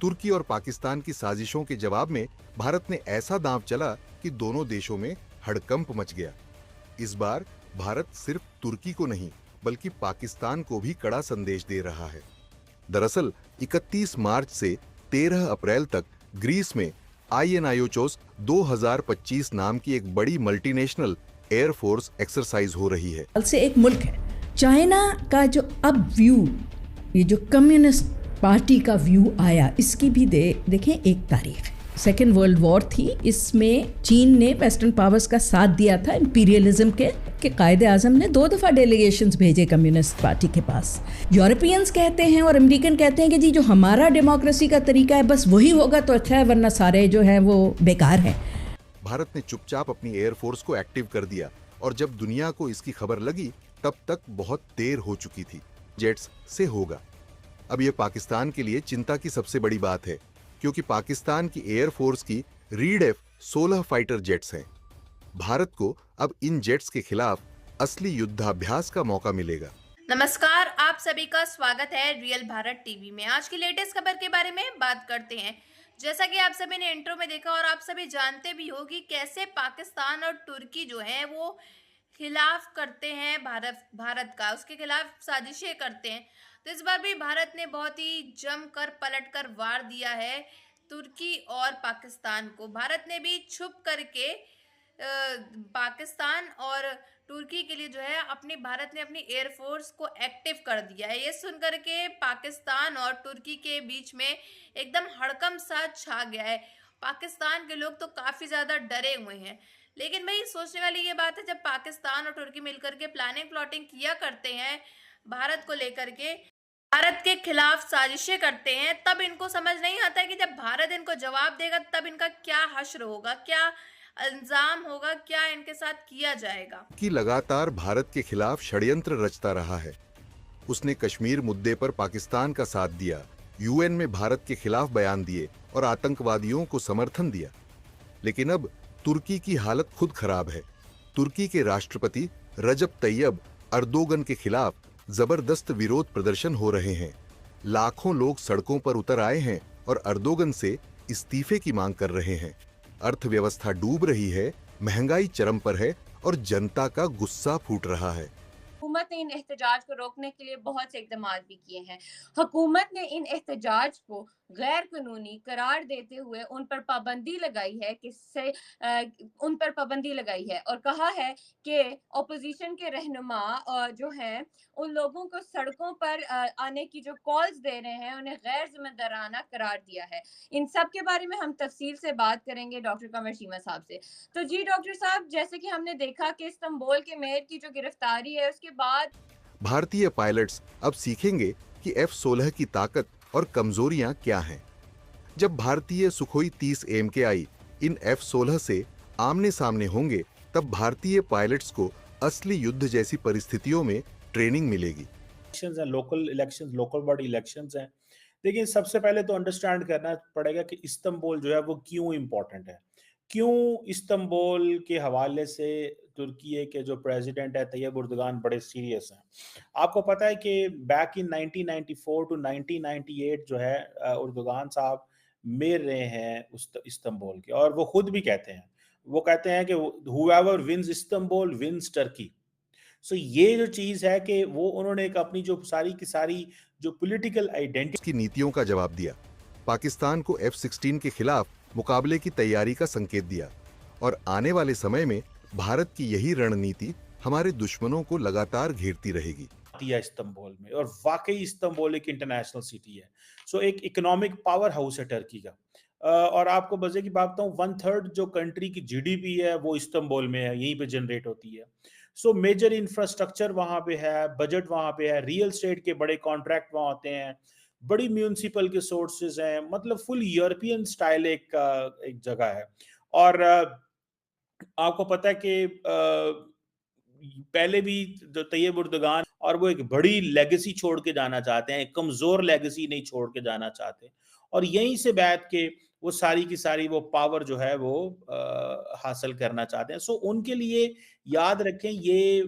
तुर्की और पाकिस्तान की साजिशों के जवाब में भारत ने ऐसा दांव चला कि दोनों देशों में हड़कंप मच गया। इस बार भारत सिर्फ तुर्की को नहीं बल्कि पाकिस्तान को भी कड़ा संदेश दे रहा है। दरअसल 31 मार्च से 13 अप्रैल तक ग्रीस में आईएनआईओचोस 2025 नाम की एक बड़ी मल्टीनेशनल एयरफोर्स एक्सरसाइज हो रही है। से एक मुल्क है चाइना का जो अब व्यू, ये जो कम्युनिस्ट पार्टी का व्यू आया, इसकी भी देखें एक तारीख है। सेकेंड वर्ल्ड वॉर थी, इसमें चीन ने वेस्टर्न पावर्स का साथ दिया था इंपीरियलिज्म के कायदे आजम ने 2 दफ़ा डेलीगेशंस भेजे कम्युनिस्ट पार्टी के पास। यूरोपियंस कहते हैं और अमेरिकन कहते हैं कि जी जो हमारा डेमोक्रेसी का तरीका है बस वही होगा तो अच्छा है, वरना सारे जो है वो बेकार है। भारत ने चुपचाप अपनी एयरफोर्स को एक्टिव कर दिया और जब दुनिया को इसकी खबर लगी तब तक बहुत देर हो चुकी थी। जेट्स से होगा। अब यह पाकिस्तान के लिए चिंता की सबसे बड़ी बात है क्योंकि पाकिस्तान की एयरफोर्स की रीड F-16 फाइटर जेट्स हैं। भारत को अब इन जेट्स के खिलाफ असली युद्धाभ्यास का मौका मिलेगा। नमस्कार, आप सभी का स्वागत है रियल भारत टीवी में। आज की लेटेस्ट खबर के बारे में बात करते हैं। जैसा कि आप सभी ने इंट्रो में देखा और आप सभी जानते भी हो कि कैसे पाकिस्तान और तुर्की जो है वो खिलाफ करते हैं भारत का, उसके खिलाफ साजिशें करते हैं। तो इस बार भी भारत ने बहुत ही जमकर पलटकर वार दिया है तुर्की और पाकिस्तान को। भारत ने भी छुप करके पाकिस्तान और तुर्की के लिए जो है भारत ने अपनी एयरफोर्स को एक्टिव कर दिया है। ये सुनकर के पाकिस्तान और तुर्की के बीच में एकदम हड़कंप सा छा गया है। पाकिस्तान के लोग तो काफ़ी ज़्यादा डरे हुए हैं। लेकिन भाई सोचने वाली ये बात है, जब पाकिस्तान और तुर्की मिलकर के प्लानिंग प्लॉटिंग किया करते हैं भारत को लेकर के, भारत के खिलाफ साजिशें करते हैं, तब इनको समझ नहीं आता है कि जब भारत इनको जवाब देगा तब इनका क्या हश्र होगा, क्या अंजाम होगा, क्या इनके साथ किया जाएगा। कि लगातार भारत के खिलाफ षड्यंत्र रचता रहा है। उसने कश्मीर मुद्दे पर पाकिस्तान का साथ दिया, यूएन में भारत के खिलाफ बयान दिए और आतंकवादियों को समर्थन दिया। लेकिन अब तुर्की की हालत खुद खराब है। तुर्की के राष्ट्रपति रजब तैयब अर्दोगन के खिलाफ जबरदस्त विरोध प्रदर्शन हो रहे हैं। लाखों लोग सड़कों पर उतर आए हैं और अर्दोगन से इस्तीफे की मांग कर रहे हैं। अर्थव्यवस्था डूब रही है, महंगाई चरम पर है और जनता का गुस्सा फूट रहा है। हुकूमत ने इन एहतजाज को रोकने के लिए बहुत से इक़दाम भी किए हैं। हुकूमत ने इन एहतजाज को गैर कानूनी करार देते हुए उन पर पाबंदी लगाई है उन पर पाबंदी लगाई है और कहा है कि अपोजिशन के रहनुमा जो हैं उन लोगों को सड़कों पर आने की जो कॉल्स दे रहे हैं उन्हें गैर जिम्मेदाराना करार दिया है। इन सब के बारे में हम तफसील से बात करेंगे डॉक्टर कमर शीमा साहब से। तो जी डॉक्टर साहब, जैसे कि हमने देखा कि इस्तांबुल के मेयर की जो गिरफ्तारी है उसके बाद भारतीय पायलट्स अब सीखेंगे कि F-16 की ताकत और कमजोरियां क्या हैं। जब भारतीय सुखोई 30 AMKI इन F-16 से आमने सामने होंगे तब भारतीय पायलट्स को असली युद्ध जैसी परिस्थितियों में ट्रेनिंग मिलेगी। इलेक्शंस हैं, local elections, local body elections हैं। देखिए, सबसे पहले तो अंडरस्टैंड करना पड़ेगा कि इस्तांबुल जो है वो क्यों इम्पोर्टेंट है। क्यों इस्तांबुल के हवाले से तुर्की के जो प्रेसिडेंट है तैयब उर्दुगान बड़े सीरियस हैं। आपको पता है कि बैक इन 1994 टू 1998 जो है उर्दुगान साहब मेयर रहे हैं इस्तांबुल के, और वो खुद भी कहते हैं कि whoever wins Istanbul wins Turkey. So ये जो चीज है कि वो उन्होंने एक अपनी जो सारी की सारी जो पॉलिटिकल आइडेंटिटी की नीतियों का जवाब दिया, पाकिस्तान को F-16 के खिलाफ मुकाबले की तैयारी का संकेत दिया और आने वाले समय में भारत की यही रणनीति हमारे दुश्मनों को लगातार घेरती रहेगी। है इस्तांबुल में, और वाकई इस्तांबुल एक इंटरनेशनल सिटी है। सो एक इकोनॉमिक पावर हाउस है टर्की का। और आपको मजे की बात बताऊं, 1/3 जो कंट्री की जीडीपी है वो इस्तांबुल में है, यहीं पे जनरेट होती है। सो मेजर इंफ्रास्ट्रक्चर वहां पे है, बजट वहां पे है, रियल एस्टेट के बड़े कॉन्ट्रैक्ट वहां होते हैं, बड़ी म्यूनिसिपल के सोर्सेज हैं, मतलब फुल यूरोपियन स्टाइल एक जगह है। और आपको पता है कि पहले भी जो तैयब उर्दुगान और वो एक बड़ी लेगेसी छोड़ के जाना चाहते हैं, कमजोर लेगेसी नहीं छोड़ के जाना चाहते, और यहीं से बैठ के वो सारी की सारी वो पावर जो है वो हासिल करना चाहते हैं। सो उनके लिए याद रखें ये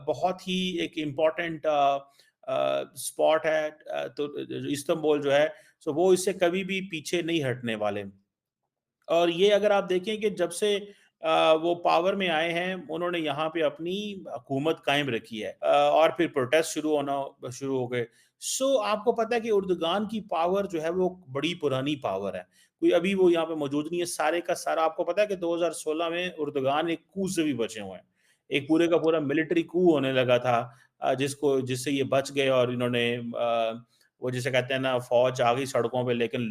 बहुत ही एक इम्पॉर्टेंट स्पॉट है। तो इस्तांबुल जो है, सो वो इससे कभी भी पीछे नहीं हटने वाले। और ये अगर आप देखें कि जब से वो पावर में आए हैं, उन्होंने यहाँ पे अपनी हुकूमत कायम रखी है, और फिर प्रोटेस्ट शुरू हो गए। सो आपको पता है कि उर्दुगान की पावर जो है वो बड़ी पुरानी पावर है। कोई अभी वो यहाँ पे मौजूद नहीं है, सारे का सारा आपको पता है कि 2016 में उर्दुगान एक कू से भी बचे हुए हैं। एक पूरे का पूरा मिलिट्री कू होने लगा था, जिससे ये बच गए, और इन्होंने वो जिसे कहते हैं ना, फौज आ गई सड़कों पे, लेकिन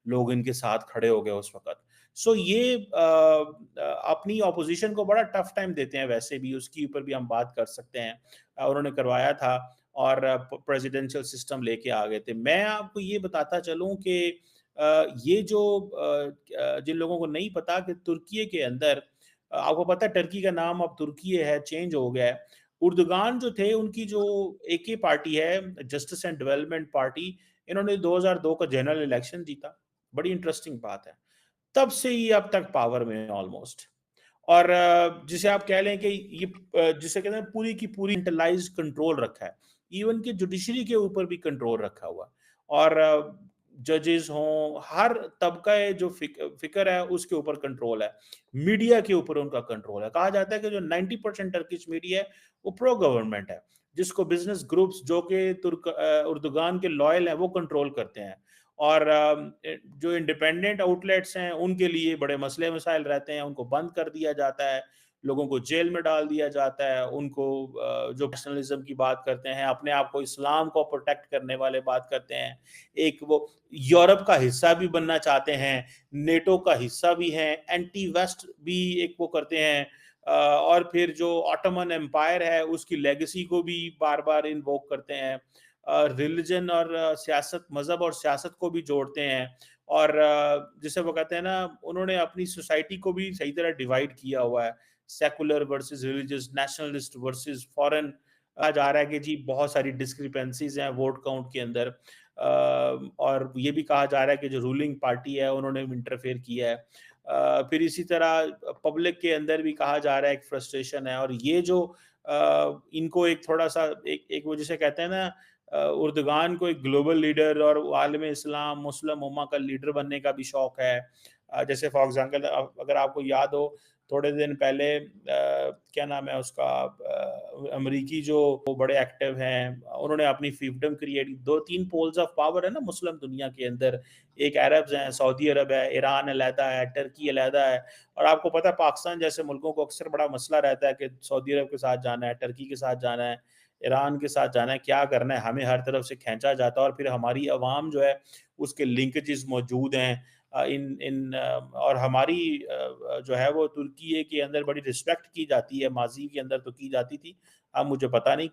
लोग इनके साथ खड़े हो गए उस वक़्त। सो ये अपनी ऑपोजिशन को बड़ा टफ टाइम देते हैं, वैसे भी उसके ऊपर भी हम बात कर सकते हैं। उन्होंने करवाया था, और प्रेसिडेंशियल सिस्टम लेके आ गए थे। मैं आपको ये बताता चलूं कि ये जो जिन लोगों को नहीं पता कि तुर्की के अंदर, आपको पता है टर्की का नाम अब तुर्की है, चेंज हो गया है। उर्दुगान जो थे, उनकी जो एके पार्टी है, जस्टिस एंड डेवलपमेंट पार्टी, इन्होंने 2002 का जनरल इलेक्शन जीता। बड़ी इंटरेस्टिंग बात है। तब से ये अब तक पावर में है ऑलमोस्ट। और जिसे आप कह लें कि ये जिसे कहते हैं पूरी की पूरी सेंट्रलाइज्ड कंट्रोल रखा है। इवन कि जुडिशरी के ऊपर भी कंट्रोल रखा हुआ है। और जजेस हों, हर तबका जो फिक्र है उसके ऊपर कंट्रोल है। मीडिया के ऊपर उनका कंट्रोल है। कहा जाता है कि जो 90% टर्किश मीडिया है वो प्रो गवर्नमेंट है, जिसको बिजनेस ग्रुप्स जो कि उर्दुगान के लॉयल हैं वो कंट्रोल करते हैं। और जो इंडिपेंडेंट आउटलेट्स हैं उनके लिए बड़े मसले मसाइल रहते हैं, उनको बंद कर दिया जाता है, लोगों को जेल में डाल दिया जाता है, उनको जो नेशनलिज्म की बात करते हैं, अपने आप को इस्लाम को प्रोटेक्ट करने वाले बात करते हैं, एक वो यूरोप का हिस्सा भी बनना चाहते हैं, नेटो का हिस्सा भी हैं, एंटी वेस्ट भी एक वो करते हैं, और फिर जो ऑटोमन एम्पायर है उसकी लेगेसी को भी बार बार इन्वोक करते हैं, रिलीजन और सियासत, मजहब और सियासत को भी जोड़ते हैं। और जिसे वो कहते हैं ना, उन्होंने अपनी सोसाइटी को भी सही तरह डिवाइड किया हुआ है, secular versus religious, nationalist versus foreign. कहा जा रहा है कि जी बहुत सारी डिस्क्रिपेंसीज हैं वोट काउंट के अंदर, और ये भी कहा जा रहा है कि जो रूलिंग पार्टी है उन्होंने इंटरफेयर किया है। फिर इसी तरह पब्लिक के अंदर भी कहा जा रहा है एक फ्रस्ट्रेशन है। और ये जो इनको एक थोड़ा सा एक वो जिसे कहते हैं ना, उर्दुगान को एक ग्लोबल लीडर और आलम इस्लाम मुस्लिम उम्मा का लीडर बनने का भी शौक है। जैसे फॉर एग्जांपल अगर आपको याद हो, थोड़े दिन पहले क्या नाम है उसका, अमरीकी जो वो बड़े एक्टिव हैं, उन्होंने अपनी फिefdom क्रिएट की। 2-3 पोल्स ऑफ पावर है ना मुस्लिम दुनिया के अंदर, एक अरब्स हैं, सऊदी अरब है, ईरान अलहदा है, टर्की अलहदा है। और आपको पता है पाकिस्तान जैसे मुल्कों को अक्सर बड़ा मसला रहता है कि सऊदी अरब के साथ जाना है, टर्की के साथ जाना है, ईरान के साथ जाना है, क्या करना है, हमें हर तरफ से खींचा जाता है। और फिर हमारी अवाम जो है उसके लिंकेजेस मौजूद हैं, और हमारी जो है वो तुर्की के अंदर बड़ी रिस्पेक्ट की जाती है, माजी के अंदर तो की जाती थी, अब मुझे पता नहीं।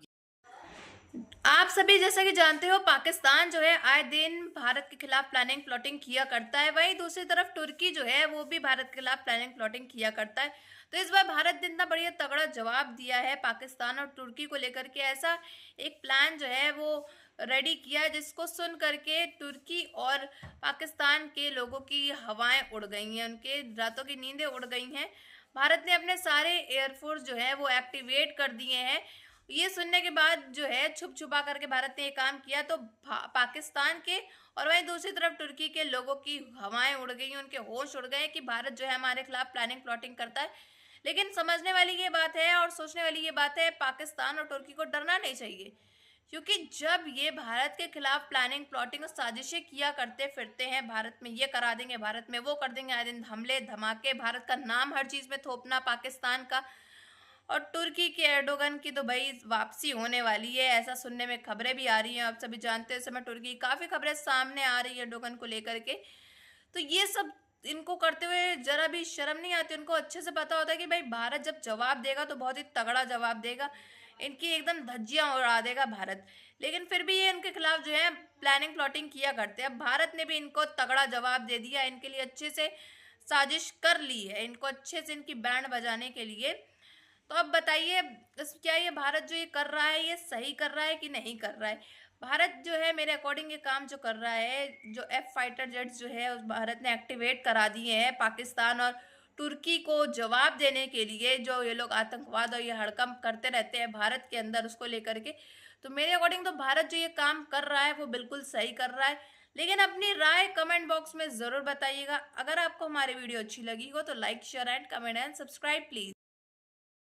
आप सभी जैसा कि जानते हो, पाकिस्तान जो है आए दिन भारत के खिलाफ प्लानिंग प्लॉटिंग किया करता है। वहीं दूसरी तरफ तुर्की जो है वो भी भारत के खिलाफ प्लानिंग प्लॉटिंग किया करता है। तो इस बार भारत ने इतना बढ़िया तगड़ा जवाब दिया है पाकिस्तान और तुर्की को लेकर के। ऐसा एक प्लान जो है वो रेडी किया है जिसको सुन करके तुर्की और पाकिस्तान के लोगों की हवाएं उड़ गई हैं, उनके रातों की नींदें उड़ गई हैं। भारत ने अपने सारे एयरफोर्स जो है वो एक्टिवेट कर दिए हैं। ये सुनने के बाद जो है छुप छुपा करके भारत ने ये काम किया, तो पाकिस्तान के और वहीं दूसरी तरफ तुर्की के लोगों की हवाएं उड़ गई, उनके होश उड़ गए कि भारत जो है हमारे खिलाफ प्लानिंग प्लॉटिंग करता है। लेकिन समझने वाली ये बात है और सोचने वाली ये बात है, पाकिस्तान और तुर्की को डरना नहीं चाहिए। क्योंकि जब ये भारत के खिलाफ प्लानिंग प्लॉटिंग और साजिशें किया करते फिरते हैं, भारत में ये करा देंगे, भारत में वो कर देंगे, आए दिन हमले धमाके, भारत का नाम हर चीज में थोपना पाकिस्तान का। और तुर्की के एर्डोगन की तो भाई वापसी होने वाली है, ऐसा सुनने में खबरें भी आ रही हैं। आप सभी जानते हैं इस समय तुर्की की काफ़ी खबरें सामने आ रही है एर्डोगन को लेकर के। तो ये सब इनको करते हुए जरा भी शर्म नहीं आती। उनको अच्छे से पता होता है कि भाई भारत जब जवाब देगा तो बहुत ही तगड़ा जवाब देगा, इनकी एकदम धज्जियां उड़ा देगा भारत। लेकिन फिर भी ये इनके खिलाफ जो है प्लानिंग प्लॉटिंग किया करते हैं। अब भारत ने भी इनको तगड़ा जवाब दे दिया, इनके लिए अच्छे से साजिश कर ली है, इनको अच्छे से इनकी बैंड बजाने के लिए। तो अब बताइए, क्या ये भारत जो ये कर रहा है ये सही कर रहा है कि नहीं कर रहा है? भारत जो है मेरे अकॉर्डिंग ये काम जो कर रहा है, जो एफ फाइटर जेट्स जो है उस भारत ने एक्टिवेट करा दिए हैं पाकिस्तान और तुर्की को जवाब देने के लिए। जो ये लोग आतंकवाद और ये हड़कंप करते रहते हैं भारत के अंदर उसको लेकर के, तो मेरे अकॉर्डिंग तो भारत जो ये काम कर रहा है वो बिल्कुल सही कर रहा है। लेकिन अपनी राय कमेंट बॉक्स में ज़रूर बताइएगा। अगर आपको हमारी वीडियो अच्छी लगी हो तो like, share and comment and subscribe please.